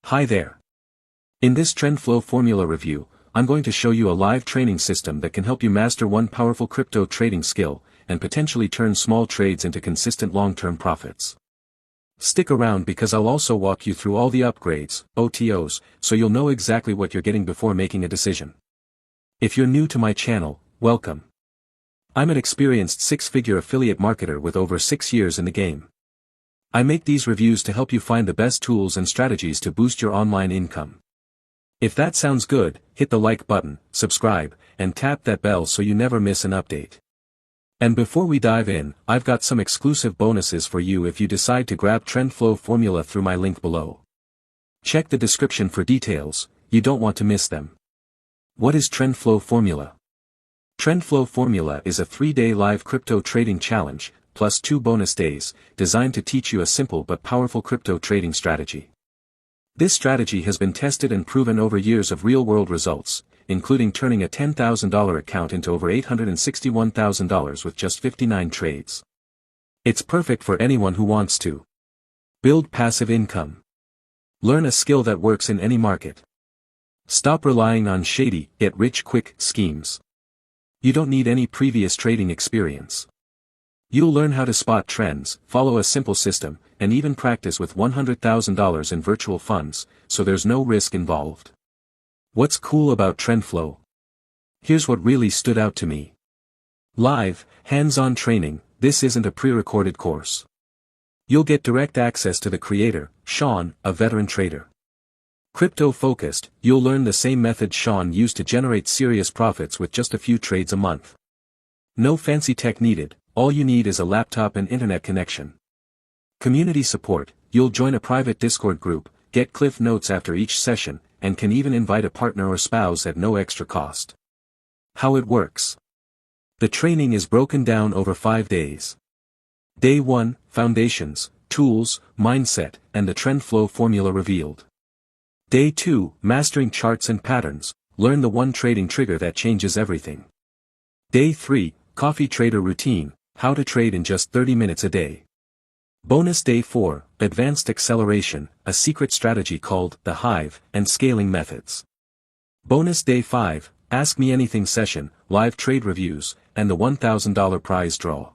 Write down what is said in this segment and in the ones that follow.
Hi there. In this trend flow formula review, I'm going to show you a live training system that can help you master one powerful crypto trading skill, and potentially turn small trades into consistent long-term profits. Stick around because I'll also walk you through all the upgrades, OTOs, so you'll know exactly what you're getting before making a decision. If you're new to my channel, welcome. I'm an experienced six-figure affiliate marketer with over 6 years in the game. I make these reviews to help you find the best tools and strategies to boost your online income. If that sounds good, hit the like button, subscribe, and tap that bell so you never miss an update. And before we dive in, I've got some exclusive bonuses for you if you decide to grab Trend Flow Formula through my link below. Check the description for details, you don't want to miss them. What is Trend Flow Formula? Trend Flow Formula is a 3-day live crypto trading challenge, plus 2 bonus days, designed to teach you a simple but powerful crypto trading strategy. This strategy has been tested and proven over years of real-world results, including turning a $10,000 account into over $861,000 with just 59 trades. It's perfect for anyone who wants to build passive income, learn a skill that works in any market, stop relying on shady, get-rich-quick schemes. You don't need any previous trading experience. You'll learn how to spot trends, follow a simple system, and even practice with $100,000 in virtual funds, so there's no risk involved. What's cool about Trend Flow? Here's what really stood out to me. Live, hands-on training. This isn't a pre-recorded course. You'll get direct access to the creator, Sean, a veteran trader. Crypto-focused, you'll learn the same method Sean used to generate serious profits with just a few trades a month. No fancy tech needed. All you need is a laptop and internet connection. Community support, you'll join a private Discord group, get cliff notes after each session, and can even invite a partner or spouse at no extra cost. How it works. The training is broken down over 5 days. Day 1, Foundations, Tools, Mindset, and the Trend Flow Formula revealed. Day 2, Mastering Charts and Patterns, learn the one trading trigger that changes everything. Day 3, Coffee Trader Routine, how to trade in just 30 minutes a day. Bonus Day 4, Advanced Acceleration, a secret strategy called the Hive, and Scaling Methods. Bonus Day 5, Ask Me Anything session, live trade reviews, and the $1,000 prize draw.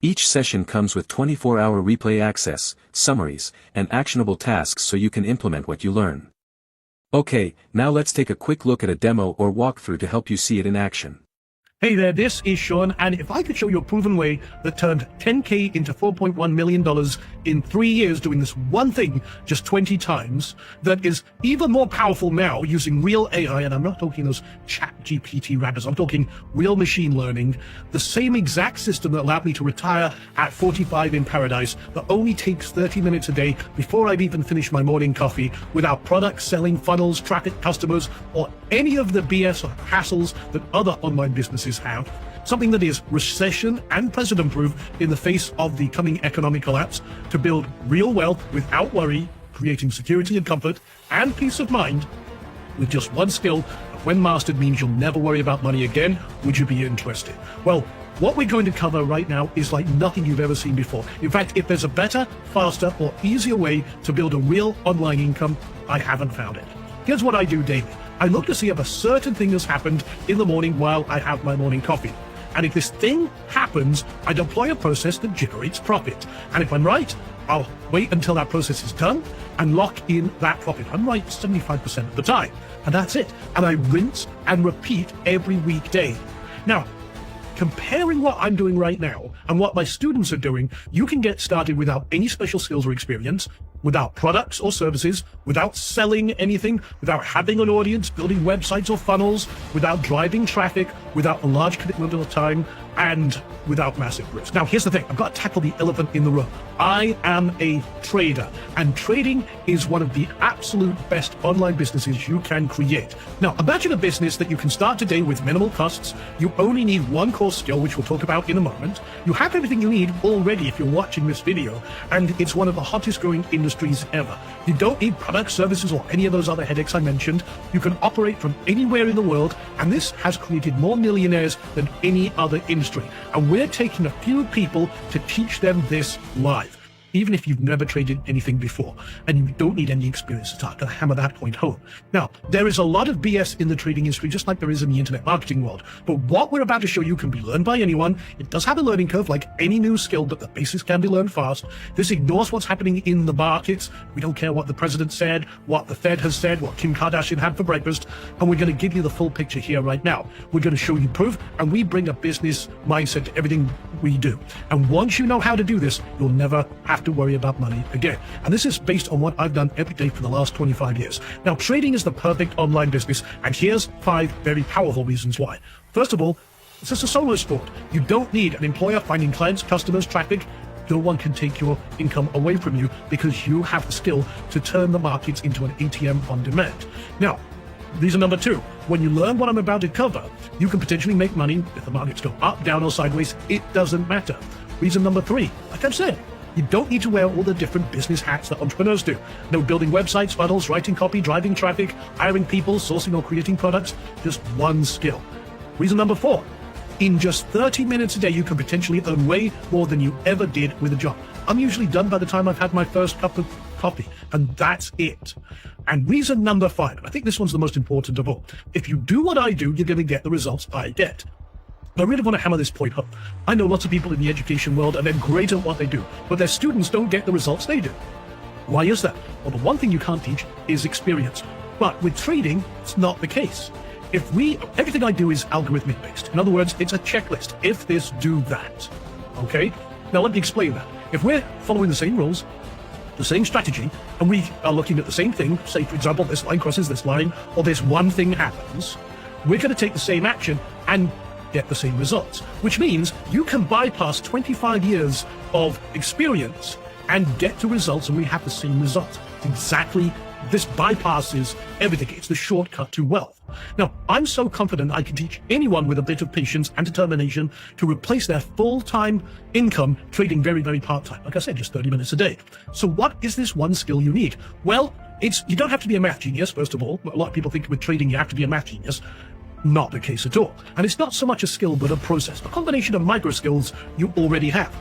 Each session comes with 24-hour replay access, summaries, and actionable tasks so you can implement what you learn. Okay, now let's take a quick look at a demo or walkthrough to help you see it in action. Hey there, this is Sean, and if I could show you a proven way that turned $10K into $4.1 million in 3 years doing this one thing just 20 times, that is even more powerful now using real AI, and I'm not talking those ChatGPT rappers, I'm talking real machine learning, the same exact system that allowed me to retire at 45 in paradise, that only takes 30 minutes a day before I've even finished my morning coffee, without product selling, funnels, traffic, customers, or any of the BS or hassles that other online businesses have. Something that is recession and president proof in the face of the coming economic collapse, to build real wealth without worry, creating security and comfort and peace of mind with just one skill that when mastered means you'll never worry about money again. Would you be interested? Well, what we're going to cover right now is like nothing you've ever seen before. In fact, if there's a better, faster, or easier way to build a real online income, I haven't found it. Here's what I do daily. I look to see if a certain thing has happened in the morning while I have my morning coffee. And if this thing happens, I deploy a process that generates profit. And if I'm right, I'll wait until that process is done and lock in that profit. I'm right 75% of the time. And that's it. And I rinse and repeat every weekday. Now, comparing what I'm doing right now and what my students are doing, you can get started without any special skills or experience, without products or services, without selling anything, without having an audience, building websites or funnels, without driving traffic, without a large commitment of time, and without massive risk. Now, here's the thing. I've got to tackle the elephant in the room. I am a trader, and trading is one of the absolute best online businesses you can create. Now, imagine a business that you can start today with minimal costs. You only need one core skill, which we'll talk about in a moment. You have everything you need already if you're watching this video, and it's one of the hottest growing industries ever. You don't need products, services, or any of those other headaches I mentioned. You can operate from anywhere in the world, and this has created more millionaires than any other industry. And we're taking a few people to teach them this live. even if you've never traded anything before, and you don't need any experience to start to hammer that point home. Now, there is a lot of BS in the trading industry, just like there is in the internet marketing world, but what we're about to show you can be learned by anyone. It does have a learning curve like any new skill, but the basics can be learned fast. This ignores what's happening in the markets. We don't care what the president said, what the Fed has said, what Kim Kardashian had for breakfast, and we're going to give you the full picture here right now. We're going to show you proof, and we bring a business mindset to everything we do. And once you know how to do this, you'll never have to worry about money again. And this is based on what I've done every day for the last 25 years. Now, trading is the perfect online business, and here's 5 very powerful reasons why. First of all, this is a solo sport. You don't need an employer finding clients, customers, traffic. No one can take your income away from you because you have the skill to turn the markets into an ATM on demand. Now, reason number 2, when you learn what I'm about to cover, you can potentially make money if the markets go up, down, or sideways. It doesn't matter. Reason number 3, like I've said, you don't need to wear all the different business hats that entrepreneurs do. No building websites, funnels, writing copy, driving traffic, hiring people, sourcing or creating products, just one skill. Reason number 4, in just 30 minutes a day, you can potentially earn way more than you ever did with a job. I'm usually done by the time I've had my first cup of coffee, and that's it. And reason number 5, and I think this one's the most important of all. If you do what I do, you're going to get the results I get. I really want to hammer this point home. I know lots of people in the education world, and they're great at what they do, but their students don't get the results they do. Why is that? Well, the one thing you can't teach is experience. But with trading, it's not the case. Everything I do is algorithmic based. In other words, it's a checklist. If this, do that. Okay? Now let me explain that. If we're following the same rules, the same strategy, and we are looking at the same thing, say for example, this line crosses this line, or this one thing happens, we're going to take the same action and get the same results. Which means you can bypass 25 years of experience and get to results, and we have the same results. Exactly. This bypasses everything. It's the shortcut to wealth. Now, I'm so confident I can teach anyone with a bit of patience and determination to replace their full-time income trading very, very part-time. Like I said, just 30 minutes a day. So what is this one skill you need? Well, you don't have to be a math genius, first of all. A lot of people think with trading you have to be a math genius. Not the case at all. And it's not so much a skill, but a process, a combination of micro skills you already have.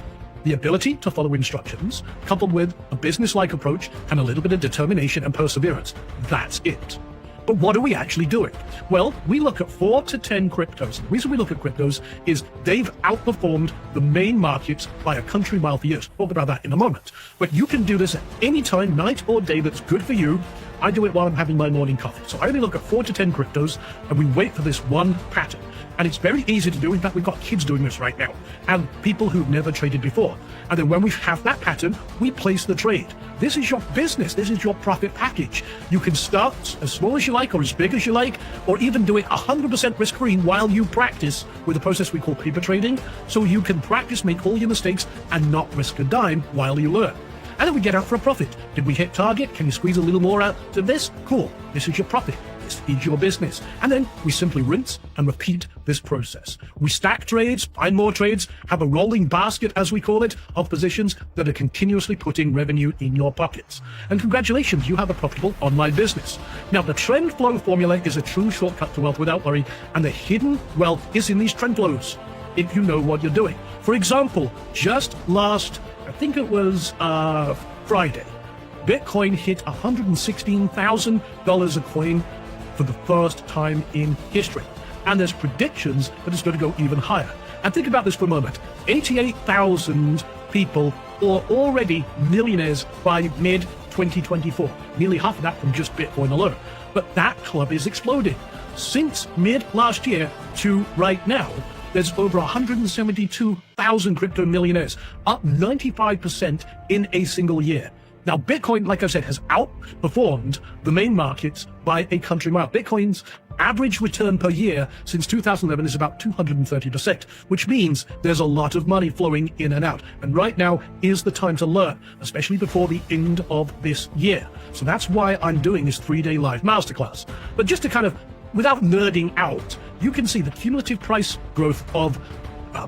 The ability to follow instructions, coupled with a business-like approach and a little bit of determination and perseverance. That's it. But what are we actually doing? Well, we look at 4 to 10 cryptos. The reason we look at cryptos is they've outperformed the main markets by a country mile for years. We'll talk about that in a moment. But you can do this at any time, night or day, that's good for you. I do it while I'm having my morning coffee. So I only look at 4 to 10 cryptos, and we wait for this one pattern. And it's very easy to do. In fact, we've got kids doing this right now, and people who've never traded before. And then when we have that pattern, we place the trade. This is your business. This is your profit package. You can start as small as you like or as big as you like, or even do it 100% risk-free while you practice with a process we call paper trading, so you can practice, make all your mistakes, and not risk a dime while you learn. And then we get out for a profit. Did we hit target? Can you squeeze a little more out of this? Cool. This is your profit. This is your business. And then we simply rinse and repeat this process. We stack trades, find more trades, have a rolling basket, as we call it, of positions that are continuously putting revenue in your pockets. And congratulations, you have a profitable online business. Now, the trend flow formula is a true shortcut to wealth without worry, and the hidden wealth is in these trend flows, if you know what you're doing. For example, just last, I think it was Friday, Bitcoin hit $116,000 a coin for the first time in history. And there's predictions that it's going to go even higher. And think about this for a moment. 88,000 people are already millionaires by mid-2024. Nearly half of that from just Bitcoin alone. But that club is exploding. Since mid-last year to right now, there's over 172,000 crypto millionaires, up 95% in a single year. Now, Bitcoin, like I said, has outperformed the main markets by a country mile. Bitcoin's average return per year since 2011 is about 230%, which means there's a lot of money flowing in and out. And right now is the time to learn, especially before the end of this year. So that's why I'm doing this 3-day live masterclass. But just to kind of, without nerding out, you can see the cumulative price growth of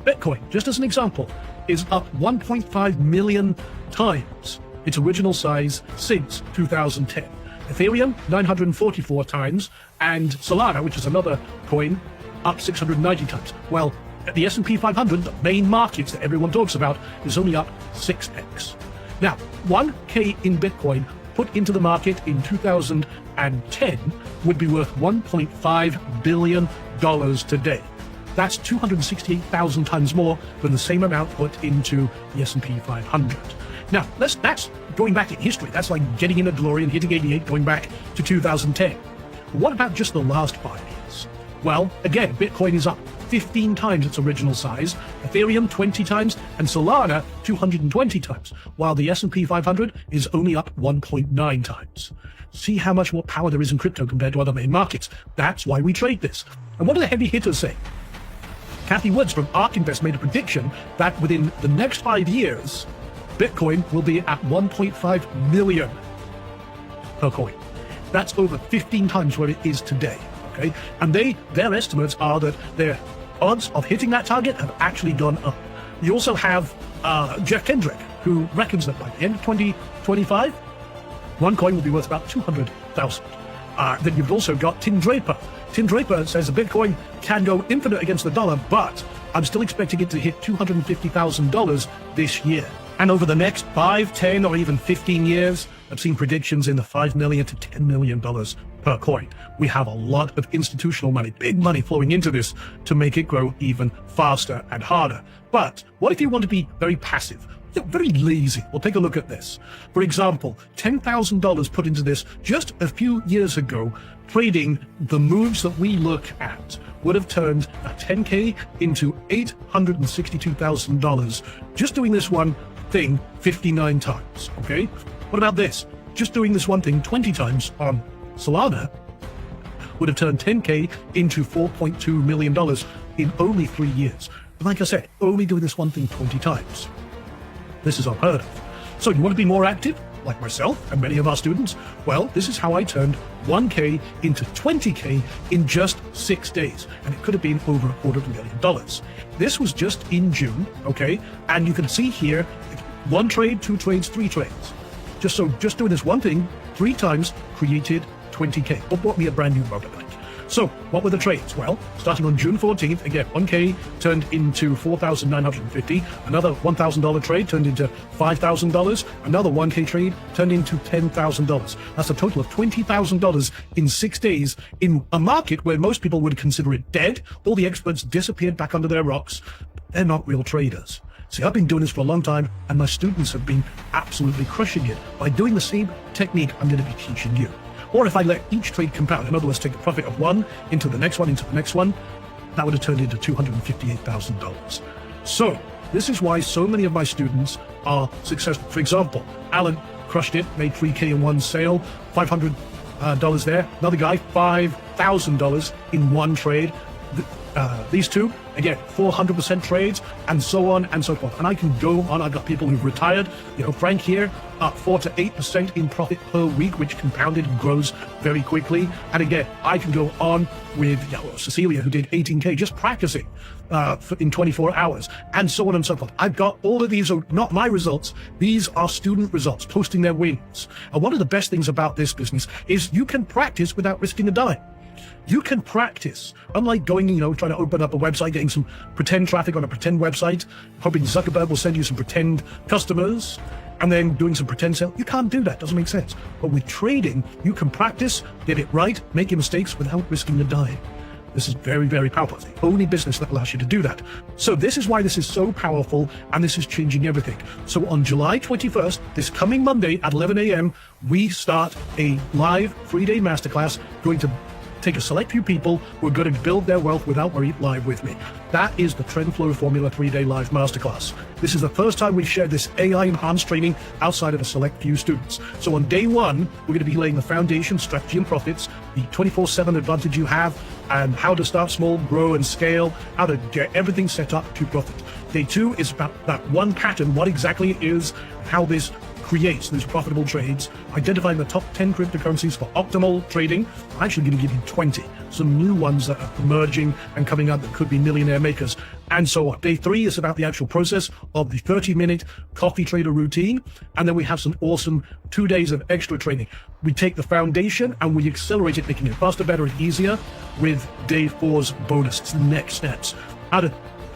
Bitcoin, just as an example, is up 1.5 million times its original size since 2010. Ethereum, 944 times, and Solana, which is another coin, up 690 times. Well, at the S&P 500, the main markets that everyone talks about, is only up 6x. Now, 1K in Bitcoin put into the market in 2010 would be worth $1.5 billion today. That's 268,000 times more than the same amount put into the S&P 500. Now, that's going back in history. That's like getting in a DeLorean, hitting 88, going back to 2010. What about just the last 5 years? Well, again, Bitcoin is up 15 times its original size, Ethereum 20 times, and Solana 220 times, while the S&P 500 is only up 1.9 times. See how much more power there is in crypto compared to other main markets. That's why we trade this. And what do the heavy hitters say? Kathy Woods from ARK Invest made a prediction that within the next 5 years, Bitcoin will be at 1.5 million per coin. That's over 15 times where it is today. Okay, and their estimates are that their odds of hitting that target have actually gone up. You also have Jeff Kendrick, who reckons that by the end of 2025, one coin will be worth about 200,000. Then you've also got Tim Draper. Tim Draper says the Bitcoin can go infinite against the dollar, but I'm still expecting it to hit $250,000 this year. And over the next 5, 10, or even 15 years, I've seen predictions in the $5 million to $10 million per coin. We have a lot of institutional money, big money flowing into this to make it grow even faster and harder. But what if you want to be very passive? Very lazy. We'll take a look at this. For example, $10,000 put into this just a few years ago, trading the moves that we look at, would have turned a 10K into $862,000 just doing this one thing 59 times. Okay? What about this? Just doing this one thing 20 times on Solana would have turned 10K into $4.2 million in only 3 years. But like I said, only doing this one thing 20 times. This is unheard of. So you want to be more active, like myself and many of our students? Well, this is how I turned 1K into 20K in just 6 days. And it could have been over $250,000. This was just in June, okay? And you can see here, 1 trade, 2 trades, 3 trades. Just doing this one thing 3 times created 20K. Or bought me a brand new motorbike. So what were the trades? Well, starting on June 14th, again, 1K turned into $4,950. Another $1,000 trade turned into $5,000. Another 1K trade turned into $10,000. That's a total of $20,000 in 6 days in a market where most people would consider it dead. All the experts disappeared back under their rocks. They're not real traders. See, I've been doing this for a long time, and my students have been absolutely crushing it by doing the same technique I'm going to be teaching you. Or if I let each trade compound, in other words, take the profit of one into the next one, that would have turned into $258,000. So this is why so many of my students are successful. For example, Alan crushed it, made 3K in one sale, $500 there. Another guy, $5,000 in one trade. These two, again, 400% trades, and so on and so forth. And I can go on. I've got people who've retired. You know, Frank here, 4 to 8% in profit per week, which compounded and grows very quickly. And again, I can go on with Cecilia, who did 18K just practicing in 24 hours, and so on and so forth. I've got all of these are not my results. These are student results, posting their wins. And one of the best things about this business is you can practice without risking a dime. You can practice, unlike going, trying to open up a website, getting some pretend traffic on a pretend website, hoping Zuckerberg will send you some pretend customers, and then doing some pretend sale. You can't do that. Doesn't make sense. But with trading, you can practice, get it right, make your mistakes without risking a dime. This is very, very powerful. It's the only business that allows you to do that. So this is why this is so powerful, and this is changing everything. So on July 21st, this coming Monday at 11 a.m., we start a live 3-day masterclass going to take a select few people who are going to build their wealth without worry live with me. That is the Trend Flow Formula 3-day live masterclass. This is the first time we've shared this AI-enhanced training outside of a select few students. So on day 1, we're going to be laying the foundation, strategy and profits, the 24/7 advantage you have, and how to start small, grow and scale, how to get everything set up to profit. Day 2 is about that one pattern, what exactly it is, how this creates these profitable trades, identifying the top 10 cryptocurrencies for optimal trading. I'm actually going to give you 20, some new ones that are emerging and coming up that could be millionaire makers, and so on. Day 3 is about the actual process of the 30-minute coffee trader routine, and then we have some awesome 2 days of extra training. We take the foundation and we accelerate it, making it faster, better, and easier with day 4's bonus. It's the next steps. How to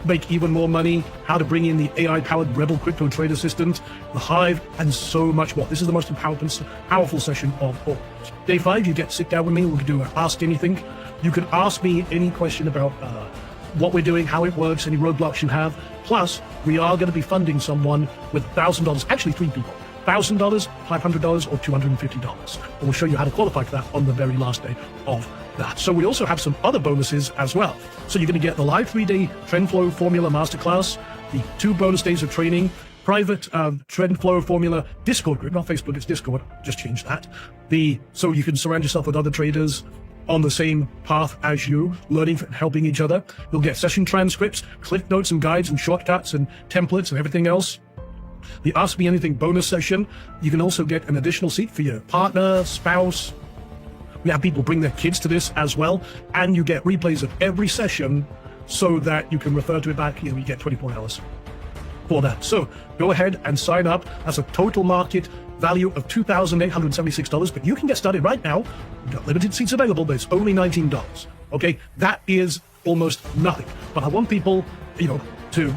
make even more money, how to bring in the AI-powered Rebel crypto trader systems, the Hive, and so much more. This is the most powerful session of all. Day 5, you get to sit down with me. We can do an Ask Anything. You can ask me any question about what we're doing, how it works, any roadblocks you have. Plus, we are going to be funding someone with $1,000, actually 3 people. $1,000, $500, or $250. And we'll show you how to qualify for that on the very last day of that. So we also have some other bonuses as well. So you're going to get the live 3-day Trend Flow Formula Masterclass, the 2 bonus days of training, private Trend Flow Formula Discord group, not Facebook, it's Discord, just change that. So you can surround yourself with other traders on the same path as you, learning and helping each other. You'll get session transcripts, cliff notes and guides and shortcuts and templates and everything else. The Ask Me Anything bonus session, you can also get an additional seat for your partner, spouse. We have people bring their kids to this as well, and you get replays of every session so that you can refer to it back. You get 24 hours for that. So go ahead and sign up. That's a total market value of $2,876, but you can get started right now. We've got limited seats available, but it's only $19. Okay, that is almost nothing. But I want people, to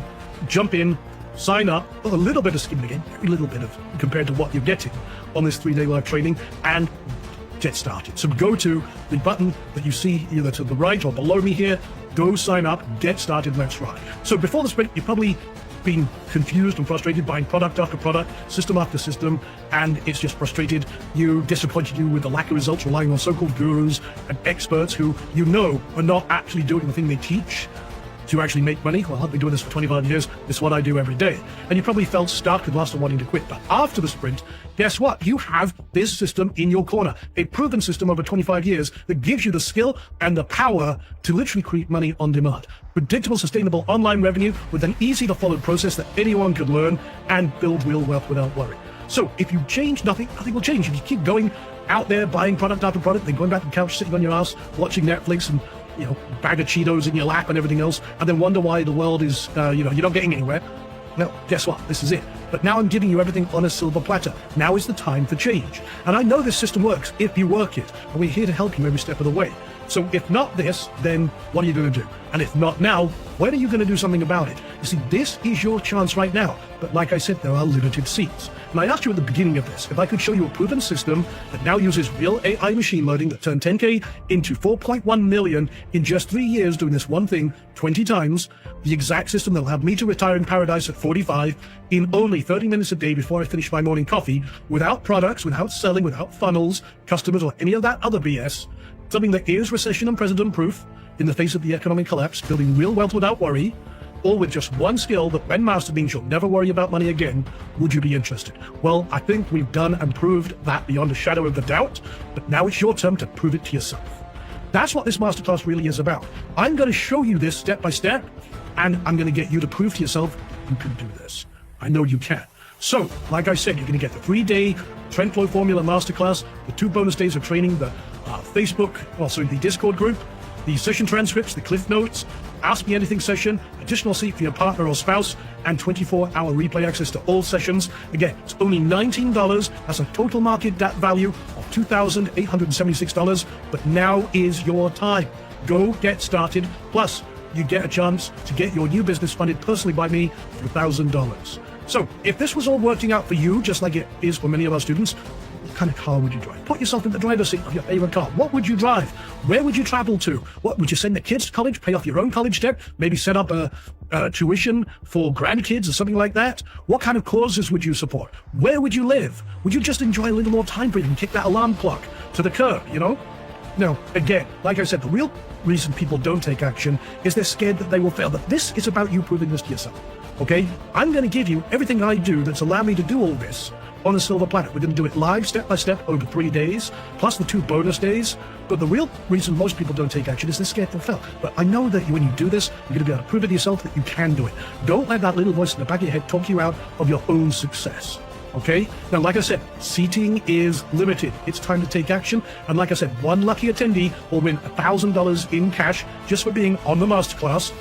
jump in, sign up, a little bit of skin in the game, very little bit of compared to what you're getting on this 3-day live training, and get started. So go to the button that you see either to the right or below me here, go sign up, get started, let's ride. So before the sprint, you've probably been confused and frustrated buying product after product, system after system, and it's just frustrated you, disappointed you with the lack of results, relying on so-called gurus and experts who are not actually doing the thing they teach to actually make money. Well, I've been doing this for 25 years. This is what I do every day. And you probably felt stuck and lost and wanting to quit. But after the sprint, guess what? You have this system in your corner, a proven system over 25 years that gives you the skill and the power to literally create money on demand. Predictable, sustainable online revenue with an easy to follow process that anyone could learn and build real wealth without worry. So if you change nothing will change. If you keep going out there buying product after product, then going back to the couch, sitting on your ass, watching Netflix and bag of Cheetos in your lap and everything else, and then wonder why the world is, you're not getting anywhere. No, guess what? This is it. But now I'm giving you everything on a silver platter. Now is the time for change. And I know this system works if you work it. And we're here to help you every step of the way. So if not this, then what are you going to do? And if not now, when are you going to do something about it? You see, this is your chance right now. But like I said, there are limited seats. And I asked you at the beginning of this if I could show you a proven system that now uses real AI machine learning that turned 10K into 4.1 million in just 3 years doing this one thing 20 times, the exact system that'll have me to retire in paradise at 45 in only 30 minutes a day before I finish my morning coffee, without products, without selling, without funnels, customers, or any of that other BS. Something that is recession and president proof in the face of the economic collapse, building real wealth without worry, all with just one skill that when mastered means you'll never worry about money again. Would you be interested? Well, I think we've done and proved that beyond a shadow of a doubt, but now it's your turn to prove it to yourself. That's what this masterclass really is about. I'm going to show you this step by step, and I'm going to get you to prove to yourself you can do this. I know you can. So, like I said, you're going to get the 3-day Trend Flow Formula Masterclass, the 2 bonus days of training, the the Discord group, the session transcripts, the cliff notes, Ask Me Anything session, additional seat for your partner or spouse, and 24-hour replay access to all sessions. Again, it's only $19. That's a total market value of $2,876, but now is your time. Go get started. Plus, you get a chance to get your new business funded personally by me for $1,000. So, if this was all working out for you, just like it is for many of our students, what kind of car would you drive? Put yourself in the driver's seat of your favorite car. What would you drive? Where would you travel to? What would you send the kids to college? Pay off your own college debt? Maybe set up a tuition for grandkids or something like that? What kind of causes would you support? Where would you live? Would you just enjoy a little more time breathing and kick that alarm clock to the curb, No, again, like I said, the real reason people don't take action is they're scared that they will fail. But this is about you proving this to yourself, okay? I'm going to give you everything I do that's allowed me to do all this on a silver platter. We're going to do it live, step by step, over 3 days, plus the 2 bonus days. But the real reason most people don't take action is they're scared they'll fail. But I know that when you do this, you're going to be able to prove it to yourself that you can do it. Don't let that little voice in the back of your head talk you out of your own success. Okay? Now, like I said, seating is limited. It's time to take action. And like I said, one lucky attendee will win $1,000 in cash just for being on the masterclass.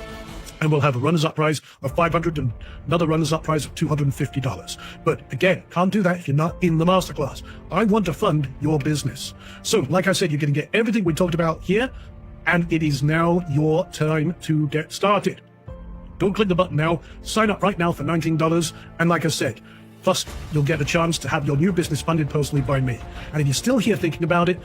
And we'll have a runners-up prize of $500 and another runners-up prize of $250. But again, can't do that if you're not in the masterclass. I want to fund your business. So, like I said, you're going to get everything we talked about here, and it is now your time to get started. Don't click the button now. Sign up right now for $19. And like I said, plus you'll get a chance to have your new business funded personally by me. And if you're still here thinking about it,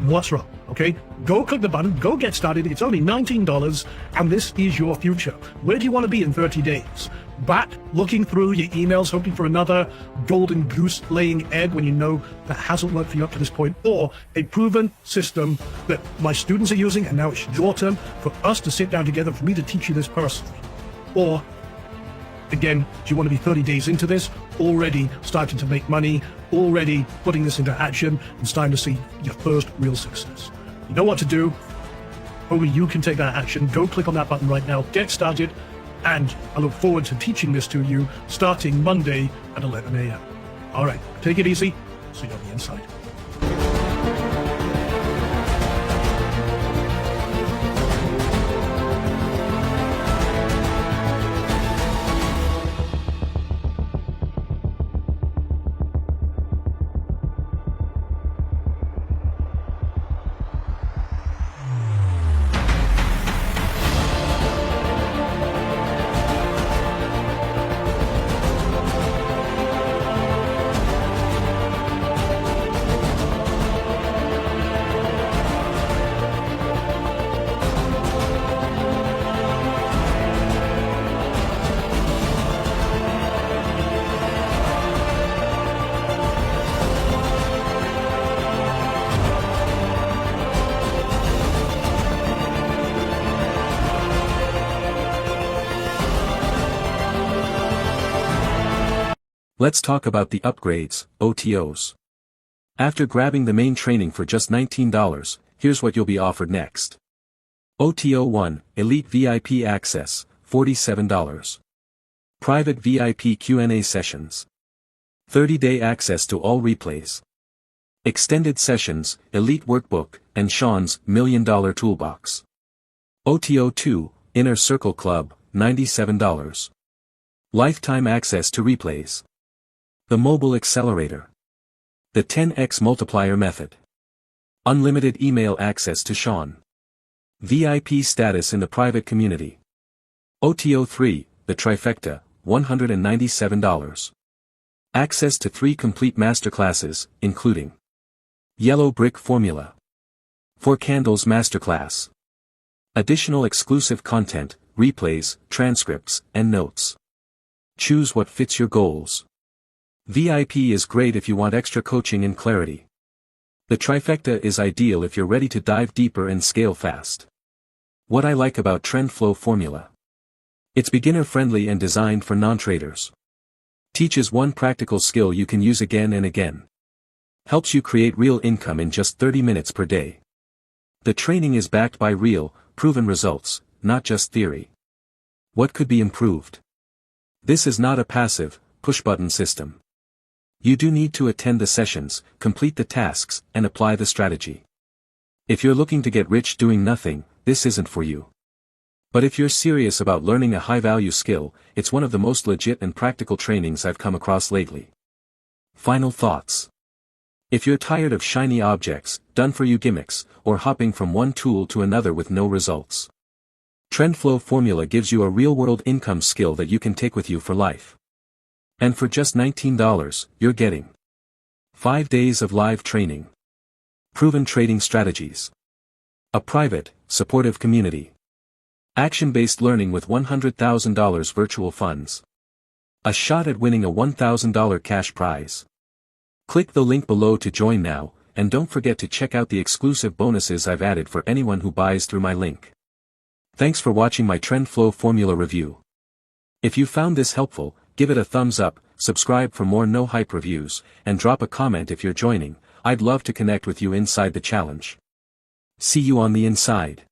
what's wrong? Okay, go click the button, go get started. It's only $19, and this is your future. Where do you want to be in 30 days? Back looking through your emails, hoping for another golden goose laying egg when you know that hasn't worked for you up to this point, or a proven system that my students are using, and now it's your turn for us to sit down together for me to teach you this personally? Or again, do you want to be 30 days into this, already starting to make money, already putting this into action, and starting to see your first real success? You know what to do. Only you can take that action. Go click on that button right now, get started, and I look forward to teaching this to you starting Monday at 11 a.m. All right, take it easy. See you on the inside. Let's talk about the upgrades, OTOs. After grabbing the main training for just $19, here's what you'll be offered next. OTO 1, Elite VIP Access, $47. Private VIP Q&A Sessions. 30-day access to all replays. Extended Sessions, Elite Workbook, and Sean's $1 Million Toolbox. OTO 2, Inner Circle Club, $97. Lifetime access to replays. The Mobile Accelerator. The 10x Multiplier Method. Unlimited email access to Sean. VIP status in the private community. OTO 3, The Trifecta, $197. Access to 3 complete masterclasses, including Yellow Brick Formula. 4 Candles Masterclass. Additional exclusive content, replays, transcripts, and notes. Choose what fits your goals. VIP is great if you want extra coaching and clarity. The Trifecta is ideal if you're ready to dive deeper and scale fast. What I like about Trend Flow Formula. It's beginner-friendly and designed for non-traders. Teaches one practical skill you can use again and again. Helps you create real income in just 30 minutes per day. The training is backed by real, proven results, not just theory. What could be improved? This is not a passive, push-button system. You do need to attend the sessions, complete the tasks, and apply the strategy. If you're looking to get rich doing nothing, this isn't for you. But if you're serious about learning a high-value skill, it's one of the most legit and practical trainings I've come across lately. Final thoughts. If you're tired of shiny objects, done-for-you gimmicks, or hopping from one tool to another with no results, Trend Flow Formula gives you a real-world income skill that you can take with you for life. And for just $19, you're getting 5 days of live training. Proven trading strategies. A private, supportive community. Action-based learning with $100,000 virtual funds. A shot at winning a $1,000 cash prize. Click the link below to join now, and don't forget to check out the exclusive bonuses I've added for anyone who buys through my link. Thanks for watching my Trend Flow Formula review. If you found this helpful, give it a thumbs up, subscribe for more no-hype reviews, and drop a comment if you're joining. I'd love to connect with you inside the challenge. See you on the inside.